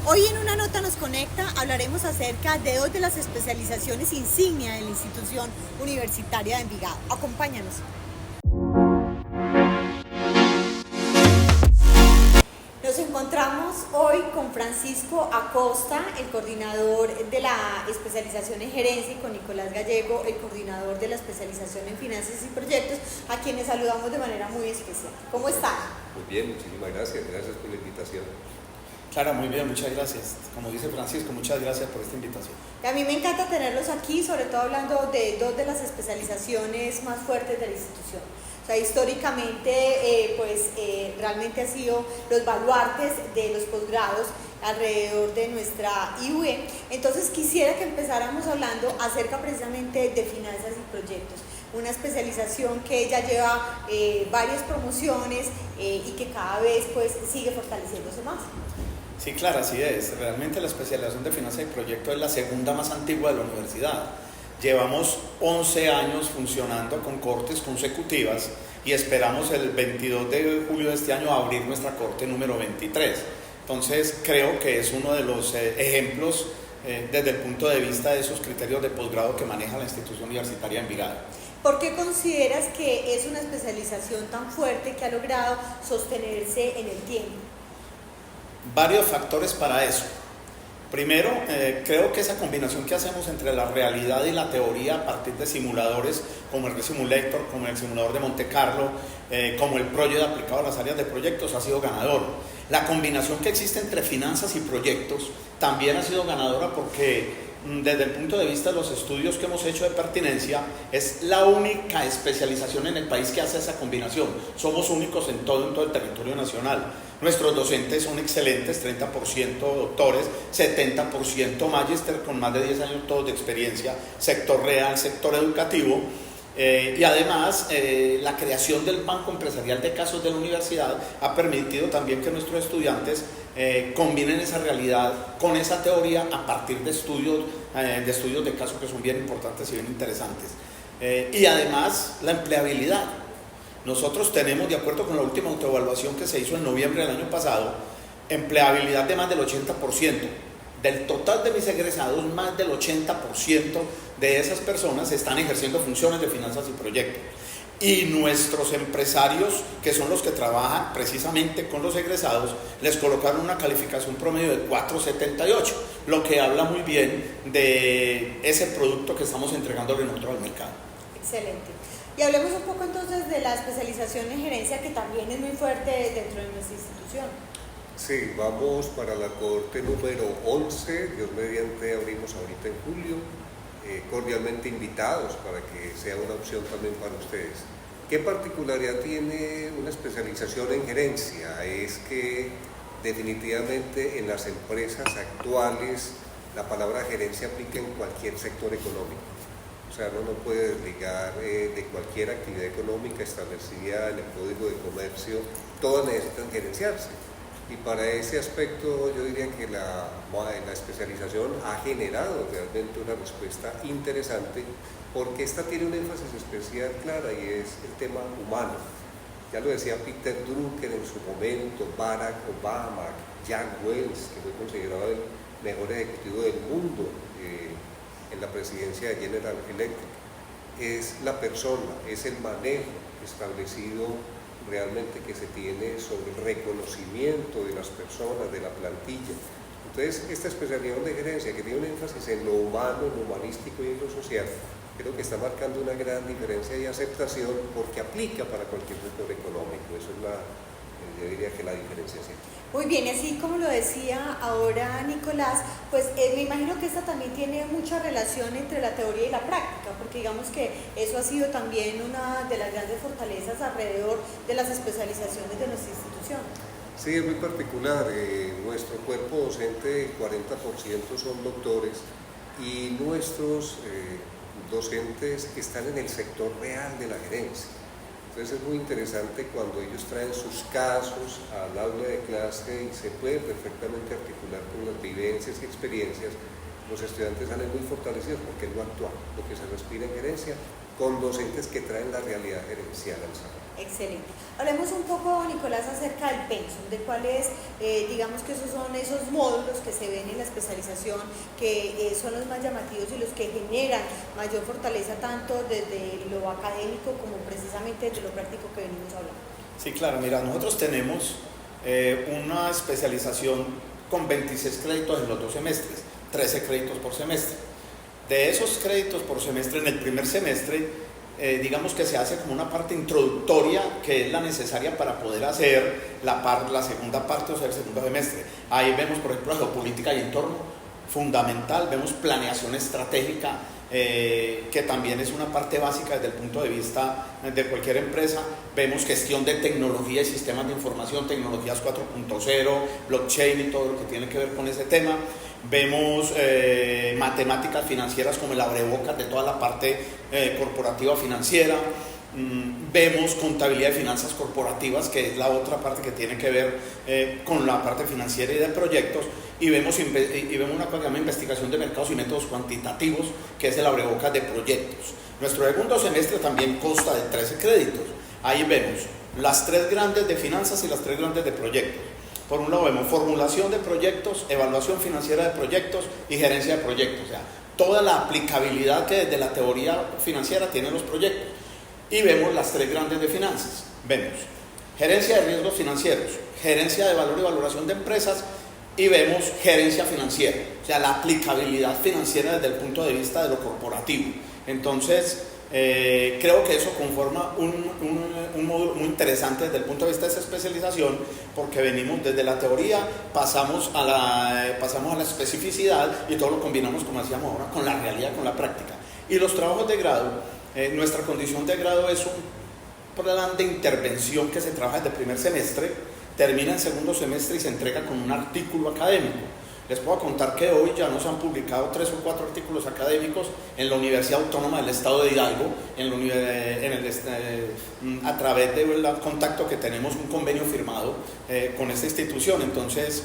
Hoy en Una Nota Nos Conecta hablaremos acerca de dos de las especializaciones insignia de la institución universitaria de Envigado. Acompáñanos. Nos encontramos hoy con Francisco Acosta, el coordinador de la especialización en gerencia, y con Nicolás Gallego, el coordinador de la especialización en finanzas y proyectos, a quienes saludamos de manera muy especial. ¿Cómo están? Muy bien, muchísimas gracias por la invitación. Clara, muy bien, muchas gracias. Como dice Francisco, muchas gracias por esta invitación. A mí me encanta tenerlos aquí, sobre todo hablando de dos de las especializaciones más fuertes de la institución. O sea, históricamente, realmente han sido los baluartes de los posgrados alrededor de nuestra IUE. Entonces quisiera que empezáramos hablando acerca precisamente de finanzas y proyectos, una especialización que ya lleva varias promociones y que cada vez pues sigue fortaleciéndose más. Sí, Clara, así es. Realmente la especialización de finanzas y proyectos es la segunda más antigua de la universidad. Llevamos 11 años funcionando con cortes consecutivas y esperamos el 22 de julio de este año abrir nuestra corte número 23. Entonces creo que es uno de los ejemplos desde el punto de vista de esos criterios de posgrado que maneja la institución universitaria de Envigado. ¿Por qué consideras que es una especialización tan fuerte que ha logrado sostenerse en el tiempo? Varios factores para eso. Primero, creo que esa combinación que hacemos entre la realidad y la teoría a partir de simuladores como el Simulator, como el simulador de Monte Carlo, como el Project aplicado a las áreas de proyectos ha sido ganador. La combinación que existe entre finanzas y proyectos también ha sido ganadora porque desde el punto de vista de los estudios que hemos hecho de pertinencia, es la única especialización en el país que hace esa combinación. Somos únicos en todo el territorio nacional. Nuestros docentes son excelentes, 30% doctores, 70% magíster con más de 10 años todos de experiencia, sector real, sector educativo. Y además la creación del Banco Empresarial de Casos de la universidad ha permitido también que nuestros estudiantes combinen esa realidad con esa teoría a partir de estudios de casos que son bien importantes y bien interesantes. Y además la empleabilidad. Nosotros tenemos, de acuerdo con la última autoevaluación que se hizo en noviembre del año pasado, empleabilidad de más del 80%. Del total de mis egresados, más del 80% de esas personas están ejerciendo funciones de finanzas y proyectos. Y nuestros empresarios, que son los que trabajan precisamente con los egresados, les colocaron una calificación promedio de 4.78, lo que habla muy bien de ese producto que estamos entregándole nosotros al mercado. Excelente. Y hablemos un poco entonces de la especialización en gerencia, que también es muy fuerte dentro de nuestra institución. Sí, vamos para la corte número 11, Dios mediante abrimos ahorita en julio, cordialmente invitados para que sea una opción también para ustedes. ¿Qué particularidad tiene una especialización en gerencia? Es que definitivamente en las empresas actuales la palabra gerencia aplica en cualquier sector económico. O sea, no puede desligar de cualquier actividad económica establecida en el Código de Comercio, todas necesitan gerenciarse. Y para ese aspecto yo diría que la especialización ha generado realmente una respuesta interesante, porque esta tiene un énfasis especial, Clara, y es el tema humano. Ya lo decía Peter Drucker en su momento, Barack Obama, Jack Welch, que fue considerado el mejor ejecutivo del mundo en la presidencia de General Electric. Es la persona, es el manejo establecido realmente que se tiene sobre el reconocimiento de las personas, de la plantilla. Entonces, esta especialidad de gerencia, que tiene un énfasis en lo humano, en lo humanístico y en lo social, creo que está marcando una gran diferencia y aceptación porque aplica para cualquier sector económico. Eso es yo diría que la diferenciación. Muy bien, así como lo decía ahora Nicolás, pues me imagino que esta también tiene mucha relación entre la teoría y la práctica, porque digamos que eso ha sido también una de las grandes fortalezas alrededor de las especializaciones de nuestra institución. Sí, es muy particular. Nuestro cuerpo docente, el 40% son doctores y nuestros docentes están en el sector real de la gerencia. Entonces es muy interesante cuando ellos traen sus casos al aula de clase y se puede perfectamente articular con las vivencias y experiencias. Los estudiantes salen muy fortalecidos porque es lo actual, lo que se respira en gerencia con docentes que traen la realidad gerencial al salón. Excelente. Hablemos un poco, Nicolás, acerca del pensum, de cuáles, digamos que esos son esos módulos que se ven en la especialización, que son los más llamativos y los que generan mayor fortaleza tanto desde lo académico como precisamente desde lo práctico que venimos hablando. Sí, claro, mira, nosotros tenemos una especialización con 26 créditos en los 2 semestres, 13 créditos por semestre. De esos créditos por semestre, en el primer semestre, digamos que se hace como una parte introductoria que es la necesaria para poder hacer la segunda parte, o sea, el segundo semestre. Ahí vemos, por ejemplo, geopolítica y entorno, fundamental, vemos planeación estratégica, que también es una parte básica desde el punto de vista de cualquier empresa. Vemos gestión de tecnología y sistemas de información, tecnologías 4.0, blockchain y todo lo que tiene que ver con ese tema. Vemos matemáticas financieras como el abrebocas de toda la parte corporativa financiera. Vemos contabilidad de finanzas corporativas, que es la otra parte que tiene que ver con la parte financiera y de proyectos, y vemos una cosa que se llama investigación de mercados y métodos cuantitativos, que es el abrebocas de proyectos. Nuestro segundo semestre también consta de 13 créditos. Ahí vemos las 3 grandes de finanzas y las 3 grandes de proyectos. Por un lado vemos formulación de proyectos, evaluación financiera de proyectos y gerencia de proyectos, o sea, toda la aplicabilidad que desde la teoría financiera tienen los proyectos. Y vemos las 3 grandes de finanzas. Vemos gerencia de riesgos financieros, gerencia de valor y valoración de empresas, y vemos gerencia financiera, o sea, la aplicabilidad financiera desde el punto de vista de lo corporativo. Entonces, creo que eso conforma un módulo muy interesante desde el punto de vista de esa especialización, porque venimos desde la teoría, pasamos a la especificidad y todo lo combinamos, como decíamos ahora, con la realidad, con la práctica. Y los trabajos de grado, nuestra condición de grado es un plan de intervención que se trabaja desde el primer semestre, termina en segundo semestre y se entrega con un artículo académico. Les puedo contar que hoy ya nos han publicado 3 o 4 artículos académicos en la Universidad Autónoma del Estado de Hidalgo, a través del contacto que tenemos, un convenio firmado con esta institución. Entonces,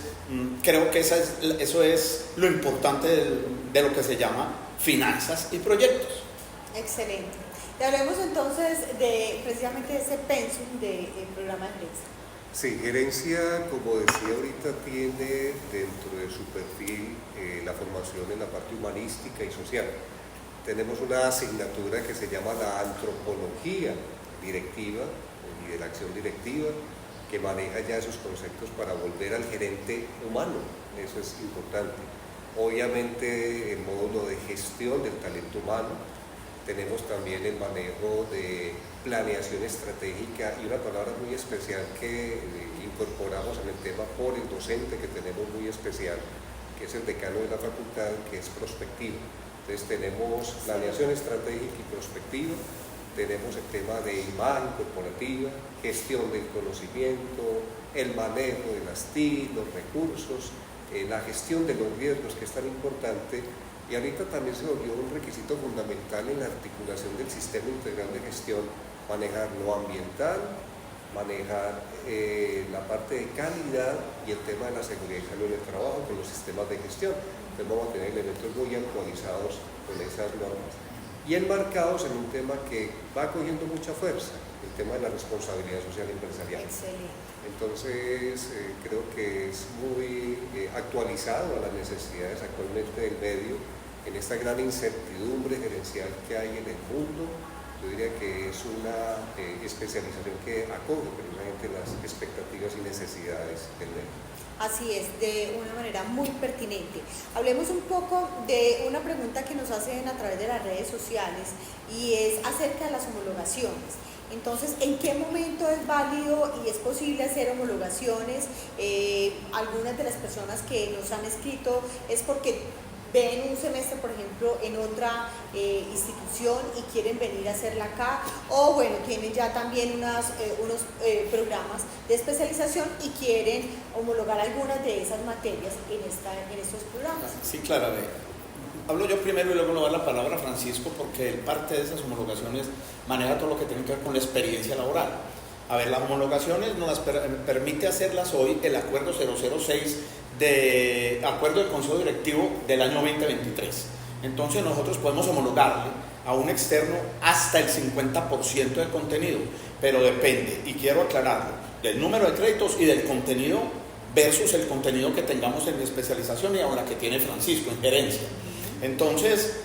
creo que eso es lo importante de lo que se llama finanzas y proyectos. Excelente. Y hablemos entonces precisamente de ese pensum del programa de gerencia. Sí, gerencia, como decía ahorita, tiene dentro de su perfil la formación en la parte humanística y social. Tenemos una asignatura que se llama la antropología directiva y de la acción directiva, que maneja ya esos conceptos para volver al gerente humano. Eso es importante. Obviamente el módulo de gestión del talento humano. Tenemos también el manejo de planeación estratégica y una palabra muy especial que incorporamos en el tema por el docente que tenemos muy especial, que es el decano de la facultad, que es prospectiva. Entonces tenemos planeación estratégica y prospectiva, tenemos el tema de imagen corporativa, gestión del conocimiento, el manejo de las TIC, los recursos, la gestión de los riesgos, que es tan importante. Y ahorita también se volvió un requisito fundamental en la articulación del sistema integral de gestión, manejar lo ambiental, manejar la parte de calidad y el tema de la seguridad y salud en el trabajo con los sistemas de gestión. Entonces vamos a tener elementos muy actualizados con esas normas y enmarcados en un tema que va cogiendo mucha fuerza, el tema de la responsabilidad social empresarial. Excelente. Entonces creo que es muy actualizado a las necesidades actualmente del medio, en esta gran incertidumbre gerencial que hay en el mundo. Yo diría que es una especialización que acoge precisamente las expectativas y necesidades del medio. Así es, de una manera muy pertinente. Hablemos un poco de una pregunta que nos hacen a través de las redes sociales y es acerca de las homologaciones. Entonces, ¿en qué momento es válido y es posible hacer homologaciones? Algunas de las personas que nos han escrito es porque ven un semestre, por ejemplo, en otra institución y quieren venir a hacerla acá, o bueno, tienen ya también unos programas de especialización y quieren homologar algunas de esas materias en estos programas. Sí, claro. Hablo yo primero y luego le doy la palabra a Francisco, porque parte de esas homologaciones maneja todo lo que tiene que ver con la experiencia laboral. A ver, las homologaciones nos las permite hacerlas hoy el acuerdo 006 de acuerdo del Consejo Directivo del año 2023. Entonces nosotros podemos homologarle a un externo hasta el 50% del contenido, pero depende, y quiero aclararlo, del número de créditos y del contenido versus el contenido que tengamos en especialización y ahora que tiene Francisco en gerencia. Entonces,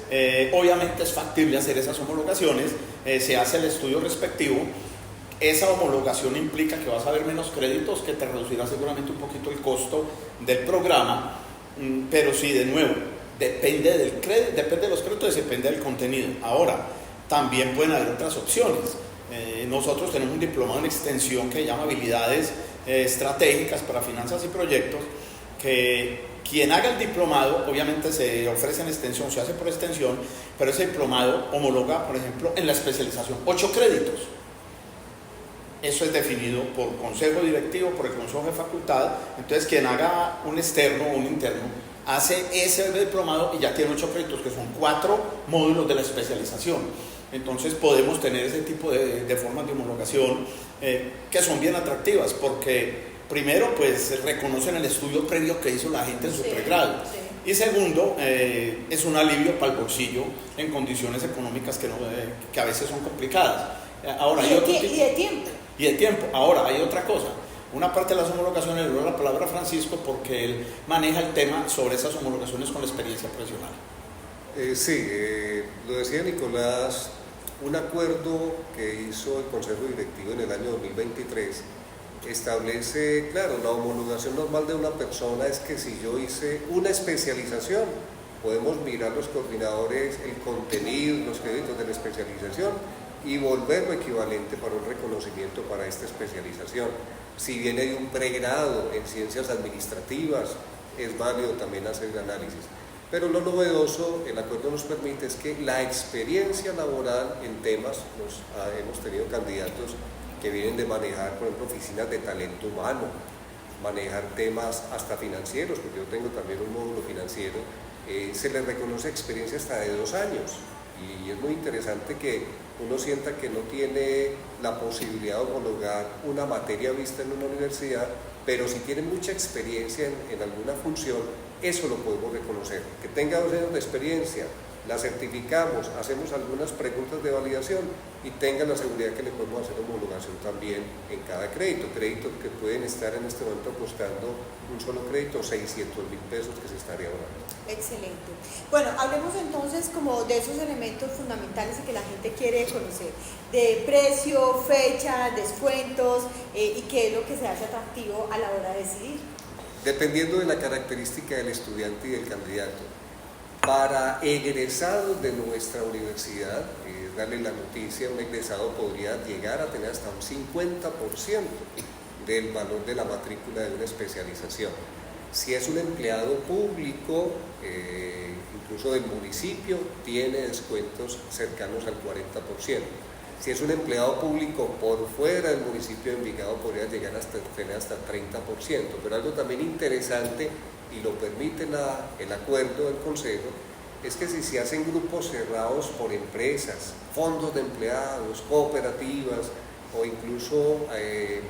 obviamente es factible hacer esas homologaciones, se hace el estudio respectivo. Esa homologación implica que vas a ver menos créditos, que te reducirá seguramente un poquito el costo del programa, pero sí, de nuevo, depende del crédito, depende de los créditos y depende del contenido. Ahora, también pueden haber otras opciones. Nosotros tenemos un diplomado en extensión que se llama Habilidades Estratégicas para Finanzas y Proyectos, que quien haga el diplomado, obviamente se ofrece en extensión, se hace por extensión, pero ese diplomado homologa, por ejemplo, en la especialización 8 créditos. Eso es definido por consejo directivo, por el consejo de facultad. Entonces quien haga un externo o un interno hace ese diplomado y ya tiene 8 créditos, que son 4 módulos de la especialización. Entonces podemos tener ese tipo de formas de homologación que son bien atractivas, porque primero pues reconocen el estudio previo que hizo la gente en su pregrado. Y segundo, es un alivio para el bolsillo en condiciones económicas que a veces son complicadas. Ahora, y de tiempo. Y de tiempo. Ahora, hay otra cosa. Una parte de las homologaciones, le doy la palabra a Francisco porque él maneja el tema sobre esas homologaciones con la experiencia profesional. Lo decía Nicolás, un acuerdo que hizo el Consejo Directivo en el año 2023 establece, claro, la homologación normal de una persona es que si yo hice una especialización, podemos mirar los coordinadores, el contenido, los créditos de la especialización y volverlo equivalente para un reconocimiento para esta especialización. Si viene de un pregrado en ciencias administrativas, es válido también hacer el análisis. Pero lo novedoso, el acuerdo nos permite, es que la experiencia laboral en temas, hemos tenido candidatos que vienen de manejar, por ejemplo, oficinas de talento humano, manejar temas hasta financieros, porque yo tengo también un módulo financiero, se les reconoce experiencia hasta de 2 años. Y es muy interesante que uno sienta que no tiene la posibilidad de homologar una materia vista en una universidad, pero si tiene mucha experiencia en alguna función, eso lo podemos reconocer. Que tenga 2 años de experiencia, la certificamos, hacemos algunas preguntas de validación y tenga la seguridad que le podemos hacer homologación también en cada crédito. Créditos que pueden estar en este momento costando un solo crédito 600.000 pesos que se estaría ahorrando. Excelente. Bueno, hablemos entonces como de esos elementos fundamentales que la gente quiere conocer, de precio, fecha, descuentos y qué es lo que se hace atractivo a la hora de decidir. Dependiendo de la característica del estudiante y del candidato. Para egresados de nuestra universidad, darle la noticia, un egresado podría llegar a tener hasta un 50% del valor de la matrícula de una especialización. Si es un empleado público, incluso del municipio, tiene descuentos cercanos al 40%. Si es un empleado público por fuera del municipio de Envigado, podría llegar hasta tener hasta 30%. Pero algo también interesante, y lo permite el acuerdo del Consejo, es que si se hacen grupos cerrados por empresas, fondos de empleados, cooperativas o incluso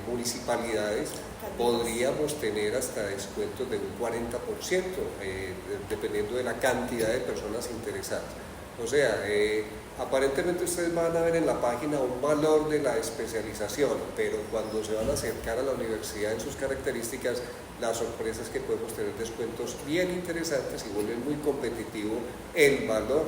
municipalidades, podríamos tener hasta descuentos de un 40%, dependiendo de la cantidad de personas interesadas. O sea, aparentemente ustedes van a ver en la página un valor de la especialización, pero cuando se van a acercar a la universidad en sus características, la sorpresa es que podemos tener descuentos bien interesantes y vuelven muy competitivo el valor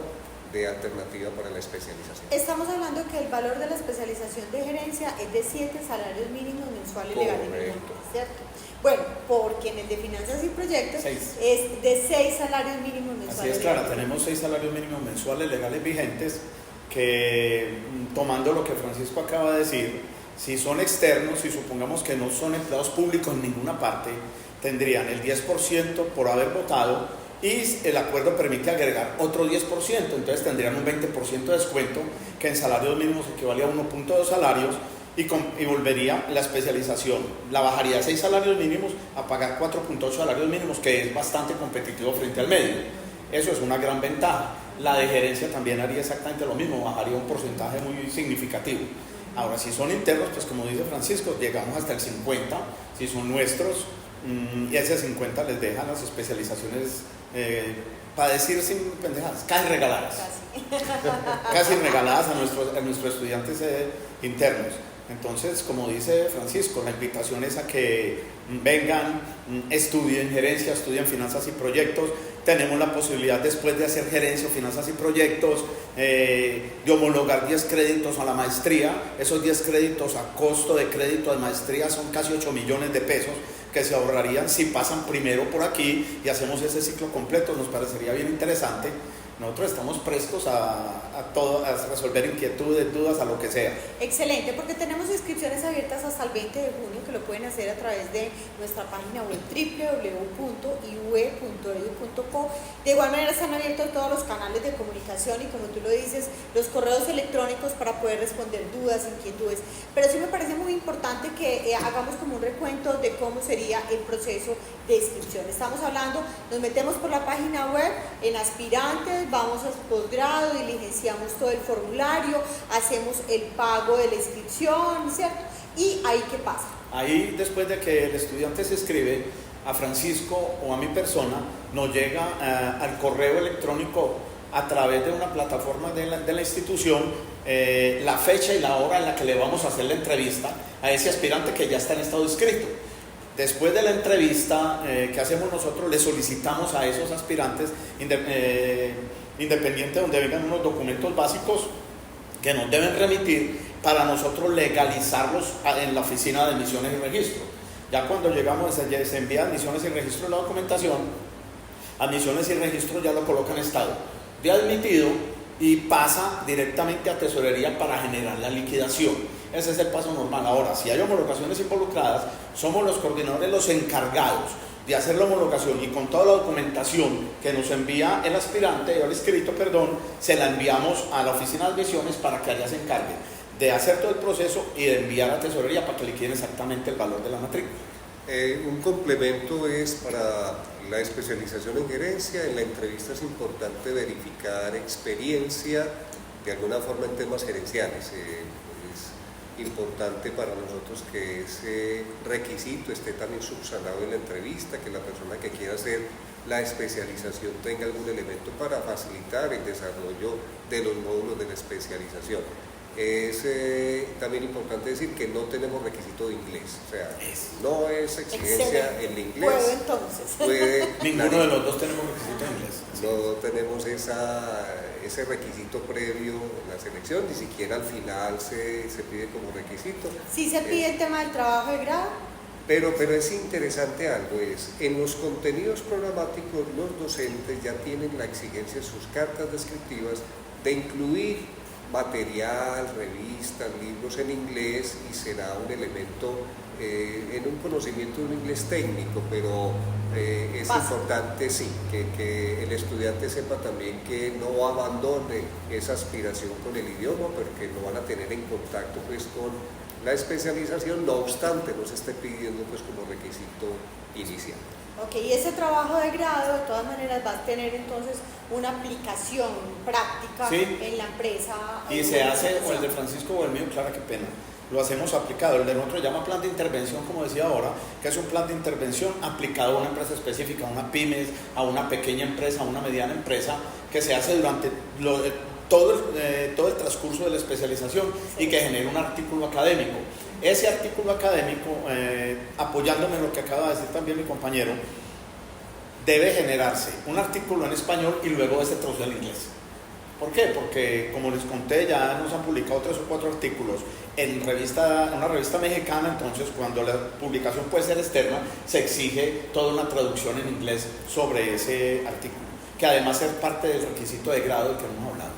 de alternativa para la especialización. Estamos hablando que el valor de la especialización de gerencia es de 7 salarios mínimos mensuales legales vigentes, ¿cierto? Bueno, porque en el de finanzas y proyectos 6. es de 6 salarios mínimos mensuales. Así es, Clara, tenemos 6 salarios mínimos mensuales legales vigentes que, tomando lo que Francisco acaba de decir, si son externos, si supongamos que no son empleados públicos en ninguna parte, tendrían el 10% por haber votado y el acuerdo permite agregar otro 10%, entonces tendrían un 20% de descuento que en salarios mínimos equivale a 1.2 salarios y volvería la especialización, la bajaría de 6 salarios mínimos a pagar 4.8 salarios mínimos, que es bastante competitivo frente al medio. Eso es una gran ventaja. La de gerencia también haría exactamente lo mismo, bajaría un porcentaje muy significativo. Ahora, si son internos, pues como dice Francisco, llegamos hasta el 50%, si son nuestros, y ese 50 les deja las especializaciones, para decir sin pendejadas, casi regaladas. Casi regaladas a nuestros estudiantes internos. Entonces, como dice Francisco, la invitación es a que vengan, estudien gerencia, estudien finanzas y proyectos. Tenemos la posibilidad, después de hacer gerencia, finanzas y proyectos, de homologar 10 créditos a la maestría. Esos 10 créditos a costo de crédito de maestría son casi 8 millones de pesos que se ahorrarían si pasan primero por aquí y hacemos ese ciclo completo. Nos parecería bien interesante. Nosotros estamos prestos a resolver inquietudes, dudas, a lo que sea. Excelente, porque tenemos inscripciones abiertas hasta el 20 de junio que lo pueden hacer a través de nuestra página web www.iue.edu.co. De igual manera están abiertos todos los canales de comunicación y, como tú lo dices, los correos electrónicos para poder responder dudas, inquietudes. Pero sí me parece muy importante que hagamos como un recuento de cómo sería el proceso de inscripción. Estamos hablando, nos metemos por la página web en aspirantes, vamos al posgrado, diligenciamos todo el formulario, hacemos el pago de la inscripción, ¿cierto? ¿Y ahí qué pasa? Ahí, después de que el estudiante se inscribe, a Francisco o a mi persona nos llega al correo electrónico a través de una plataforma de la institución la fecha y la hora en la que le vamos a hacer la entrevista a ese aspirante que ya está en estado inscrito. Después de la entrevista que hacemos nosotros, le solicitamos a esos aspirantes, independiente donde vengan unos documentos básicos que nos deben remitir para nosotros legalizarlos en la oficina de admisiones y registro. Ya cuando llegamos, se envía admisiones y registro la documentación, admisiones y registro ya lo colocan en estado de admitido y pasa directamente a tesorería para generar la liquidación. Ese es el paso normal. Ahora, si hay homologaciones involucradas, somos los coordinadores los encargados de hacer la homologación y con toda la documentación que nos envía el aspirante o el inscrito, se la enviamos a la oficina de admisiones para que allá se encargue de hacer todo el proceso y de enviar a tesorería para que liquiden exactamente el valor de la matrícula. Un complemento es para la especialización en gerencia. En la entrevista es importante verificar experiencia de alguna forma en temas gerenciales. Importante para nosotros que ese requisito esté también subsanado en la entrevista, que la persona que quiera hacer la especialización tenga algún elemento para facilitar el desarrollo de los módulos de la especialización. Es también importante decir que no tenemos requisito de inglés, o sea, no es exigencia el inglés. ¿Puedo entonces? Ninguno de los dos tenemos requisito de inglés. No tenemos ese requisito previo en la selección, ni siquiera al final se pide como requisito. ¿Sí se pide el tema del trabajo de grado? Pero es interesante algo, en los contenidos programáticos los docentes ya tienen la exigencia en sus cartas descriptivas de incluir material, revistas, libros en inglés, y será un elemento en un conocimiento de un inglés técnico, pero es importante sí, que el estudiante sepa también que no abandone esa aspiración con el idioma, porque lo van a tener en contacto pues con la especialización, no obstante no se esté pidiendo pues como requisito inicial. Ok, y ese trabajo de grado de todas maneras va a tener entonces una aplicación práctica en la empresa. Y se hace, o el de Francisco o el mío, claro, qué pena, lo hacemos aplicado. El de nosotros se llama plan de intervención, como decía ahora, que es un plan de intervención aplicado a una empresa específica, a una pyme, a una pequeña empresa, a una mediana empresa, que se hace durante todo el transcurso de la especialización y que genera un artículo académico. Ese artículo académico, apoyándome en lo que acaba de decir también mi compañero, debe generarse un artículo en español y luego traducido al inglés. ¿Por qué? Porque, como les conté, ya nos han publicado 3 o 4 artículos en una revista mexicana. Entonces, cuando la publicación puede ser externa, se exige toda una traducción en inglés sobre ese artículo, que además es parte del requisito de grado del que hemos hablado.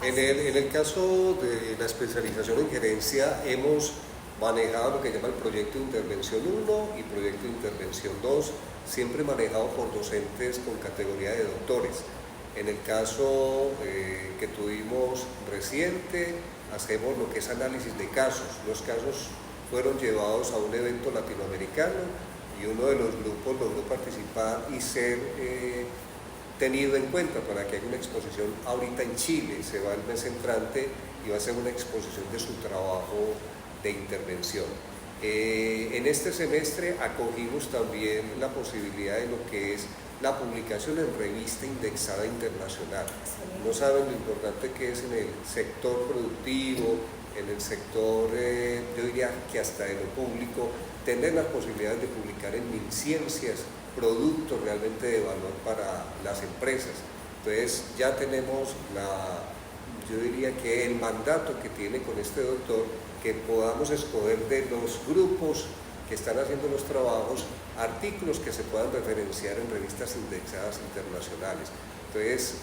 En el caso de la especialización en gerencia, hemos manejado lo que llama el proyecto de intervención 1 y proyecto de intervención 2, siempre manejado por docentes con categoría de doctores. En el caso que tuvimos reciente, hacemos lo que es análisis de casos. Los casos fueron llevados a un evento latinoamericano y uno de los grupos logró participar y ser tenido en cuenta para que haya una exposición ahorita en Chile. Se va el mes entrante y va a ser una exposición de su trabajo de intervención. En este semestre acogimos también la posibilidad de lo que es la publicación en revista indexada internacional. No saben lo importante que es en el sector productivo, en el sector, yo diría que hasta en lo público, tener las posibilidades de publicar en MinCiencias productos realmente de valor para las empresas. Entonces ya tenemos yo diría que el mandato que tiene con este doctor, que podamos escoger de los grupos que están haciendo los trabajos, artículos que se puedan referenciar en revistas indexadas internacionales. Entonces,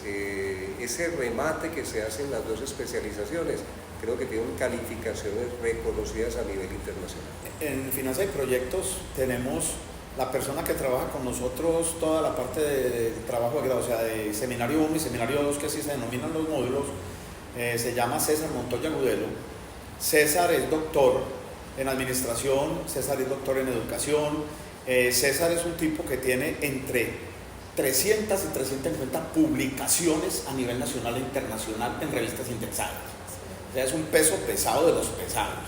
ese remate que se hace en las dos especializaciones, creo que tienen calificaciones reconocidas a nivel internacional. En Finanzas y Proyectos tenemos la persona que trabaja con nosotros toda la parte de trabajo de grado, o sea, de seminario 1 y seminario 2, que así se denominan los módulos, se llama César Montoya Agudelo. César es doctor en administración, César es doctor en educación. César es un tipo que tiene entre 300 y 350 publicaciones a nivel nacional e internacional en revistas indexadas. O sea, es un peso pesado de los pesados.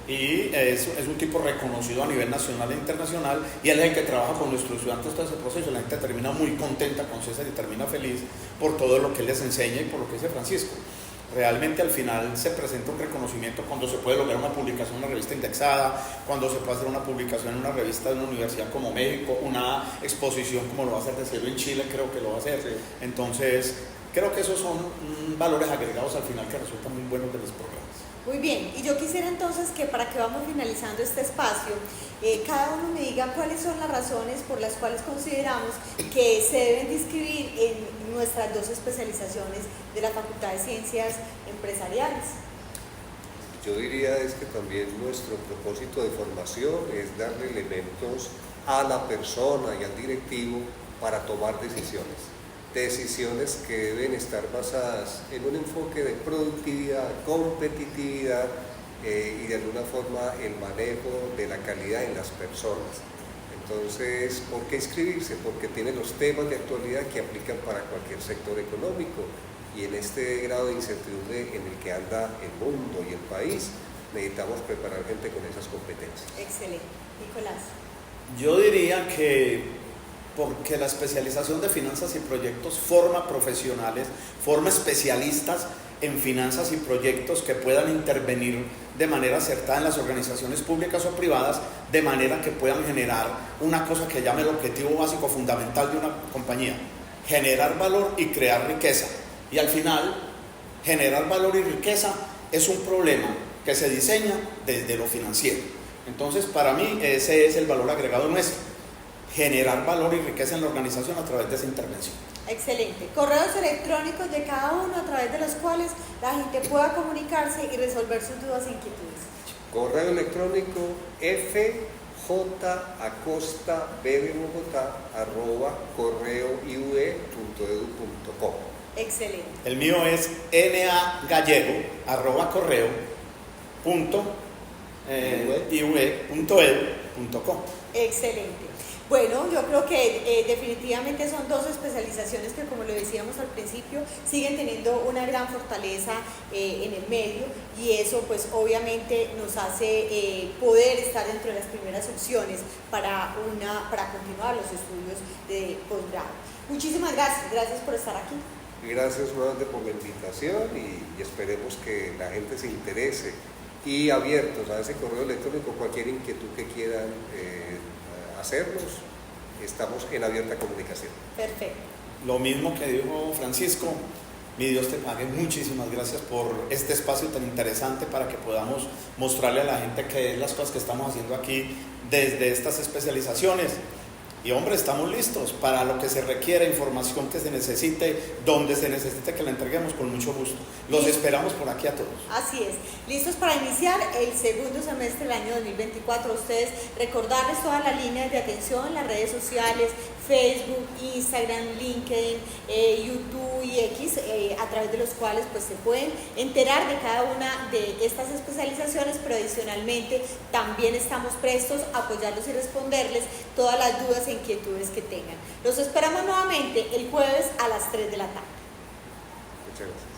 Y es un tipo reconocido a nivel nacional e internacional, y él es el que trabaja con nuestros estudiantes todo ese proceso. La gente termina muy contenta con César y termina feliz por todo lo que él les enseña y por lo que dice Francisco. Realmente al final se presenta un reconocimiento cuando se puede lograr una publicación en una revista indexada, cuando se puede hacer una publicación en una revista de una universidad como México, una exposición como lo va a hacer de Cielo en Chile, creo que lo va a hacer. Sí. Entonces, creo que esos son valores agregados al final que resultan muy buenos de los programas. Muy bien, y yo quisiera entonces que para que vamos finalizando este espacio, cada uno me diga cuáles son las razones por las cuales consideramos que se deben de inscribir en nuestras dos especializaciones de la Facultad de Ciencias Empresariales. Yo diría es que también nuestro propósito de formación es darle elementos a la persona y al directivo para tomar decisiones que deben estar basadas en un enfoque de productividad, competitividad y de alguna forma el manejo de la calidad en las personas. Entonces, ¿por qué inscribirse? Porque tiene los temas de actualidad que aplican para cualquier sector económico, y en este grado de incertidumbre en el que anda el mundo y el país, necesitamos preparar gente con esas competencias. Excelente. Nicolás. Yo diría que porque la especialización de finanzas y proyectos forma profesionales, forma especialistas en finanzas y proyectos que puedan intervenir de manera acertada en las organizaciones públicas o privadas, de manera que puedan generar una cosa que llame el objetivo básico fundamental de una compañía: generar valor y crear riqueza. Y al final, generar valor y riqueza es un problema que se diseña desde lo financiero. Entonces, para mí, ese es el valor agregado nuestro: generar valor y riqueza en la organización a través de esa intervención. Excelente. Correos electrónicos de cada uno a través de los cuales la gente pueda comunicarse y resolver sus dudas e inquietudes. Correo electrónico fjbogotá@correoiue.edu.co. Excelente. El mío es nagallego@correo.iue.edu.co. Excelente. Bueno, yo creo que definitivamente son dos especializaciones que, como lo decíamos al principio, siguen teniendo una gran fortaleza en el medio, y eso pues obviamente nos hace poder estar dentro de las primeras opciones para continuar los estudios de posgrado. Muchísimas gracias por estar aquí. Gracias nuevamente por la invitación, y esperemos que la gente se interese y abiertos a ese correo electrónico, cualquier inquietud que quieran hacernos, estamos en abierta comunicación. Perfecto. Lo mismo que dijo Francisco, mi Dios te pague, muchísimas gracias por este espacio tan interesante para que podamos mostrarle a la gente qué es las cosas que estamos haciendo aquí desde estas especializaciones. Y hombre, estamos listos para lo que se requiera, información que se necesite, donde se necesite que la entreguemos, con mucho gusto. Los esperamos por aquí a todos. Así es, listos para iniciar el segundo semestre del año 2024. Ustedes, recordarles todas las líneas de atención, las redes sociales, Facebook, Instagram, LinkedIn, YouTube y X, a través de los cuales pues se pueden enterar de cada una de estas especializaciones, pero adicionalmente también estamos prestos a apoyarlos y responderles todas las dudas e inquietudes que tengan. Los esperamos nuevamente el jueves a las 3 de la tarde. Muchas gracias.